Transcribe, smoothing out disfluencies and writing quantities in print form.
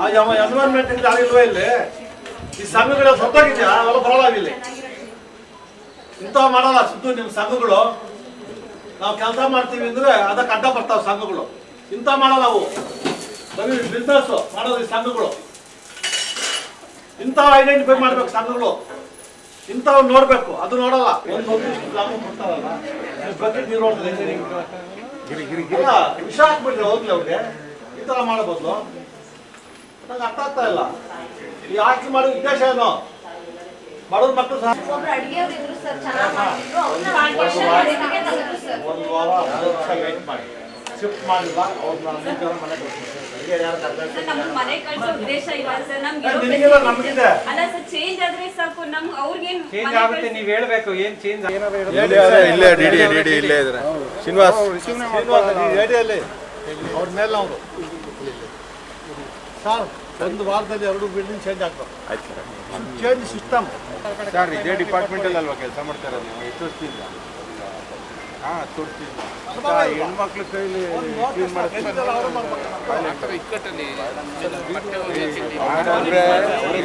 environment ಇಲ್ವೇ ಇಲ್ಲಿ ಈ ಸಂಘಗಳು ಸತ್ತೋಗಿದ್ಯಾ ಅವೆಲ್ಲ ಬರಲಾಗಿಲ್ಲ ಇಂಥವು ಮಾಡಲ್ಲ ಸುತ್ತು ನಿಮ್ಮ ಸಂಘಗಳು ನಾವು ಕೆಲಸ ಮಾಡ್ತೀವಿ ಅಂದ್ರೆ ಅದಕ್ಕೆ ಅಡ್ಡ ಬರ್ತಾವೆ ಸಂಘಗಳು ಇಂಥ ಮಾಡಲ್ಲ ಅವು ಬರೀ ಬಿಸ್ನೆಸ್ ಮಾಡೋದು ಈ ಸಂಘಗಳು ಇಂಥವು ಐಡೆಂಟಿಫೈ ಮಾಡ್ಬೇಕು ಸಂಘಗಳು ಇಂಥವ್ ನೋಡ್ಬೇಕು ಅದು ನೋಡಲ್ಲ ಒಂದು ಗ್ರಾಮ ಕೊಡ್ತಾರಲ್ಲ ಬಕೆಟ್ ನೀರು ನೋಡ್ತಾರೆ ವಿಷ ಹಾಕ್ಬಿಟ್ರೆ ಹೋಗ್ಲಿ ಅವ್ರಿಗೆ ಈ ತರ ಮಾಡಬಹುದು ನಂಗೆ ಅರ್ಥ ಆಗ್ತಾ ಇಲ್ಲ ಈ ಆಸ್ತಿ ಮಾಡೋ ಉದ್ದೇಶ ಏನು ಬಡವ್ರ ಮಕ್ಕಳು ಸಹ ಒಂದು ವಾರ 10 ವರ್ಷ ವೇಟ್ ಮಾಡಿ ಶಿಫ್ಟ್ ಮಾಡಿಲ್ಲ ಅವ್ರನ್ನ ನಮಗಿದೆ ನೀವು ಹೇಳ್ಬೇಕು ಏನ್ ಚೇಂಜ್ ಇಲ್ಲೇ ಇದ್ರೆ ಶ್ರೀನಿವಾಸ್ ರೇಡಿಯಲ್ಲಿ ಅವ್ರ ಮೇಲೆ ನಾವು ಸರ್ ಒಂದು ವಾರದಲ್ಲಿ 2 ಬಿಲ್ಡಿಂಗ್ ಚೇಂಜ್ ಆಗ್ತವೆ ಚೇಂಜ್ ಸಿಸ್ಟಮ್ ಸರ್ ಇದೇ ಡಿಪಾರ್ಟ್ಮೆಂಟಲ್ಲಿ ಅಲ್ವಾ ಕೆಲಸ ಮಾಡ್ತಾರೆ ನೀವು ಎಷ್ಟು ವರ್ಷದಿಂದ ತೋರಿಸ್ತಿಲ್ಲ ಹೆಣ್ಮಕ್ಳ ಕೈಲಿ ಇಕ್ಕಟ್ಟಲ್ಲಿ